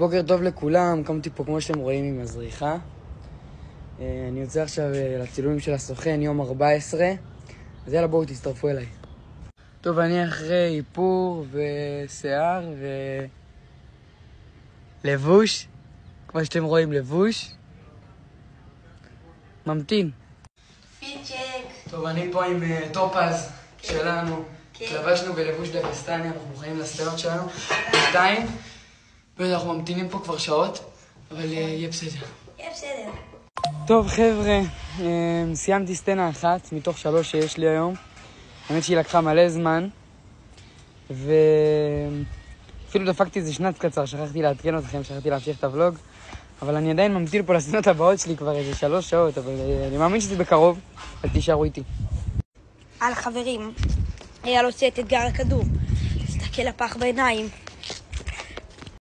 בוקר טוב לכולם, קמתי פה כמו שאתם רואים עם הזריחה. אני יוצא עכשיו לצילומים של הסוכן, יום 14. אז יאללה, בואו תצטרפו אליי. טוב, אני אחרי איפור ושיער ולבוש, כמו שאתם רואים, לבוש. ממתין. פיצ'ק. טוב, אני פה עם טופז שלנו. התלבשנו בלבוש דגסטני, אנחנו מוכנים לסצנות שלנו. 2. ואנחנו ממתינים פה כבר שעות, אבל יהיה בסדר. יהיה בסדר. טוב חבר'ה, סיימתי סצנה 1 מתוך 3 שיש לי היום. האמת שהיא לקחה מלא זמן, ואפילו דפקתי איזה שנץ קצר, שכחתי לעדכן אתכם, שכחתי להמשיך את הוולוג. אבל אני עדיין ממתין פה לסצנות הבאות שלי כבר איזה 3 שעות, אבל אני מאמין שזה בקרוב, אז תישארו איתי. על חברים, אייל עושה את אתגר הכדור. תסתכל לפח בעיניים.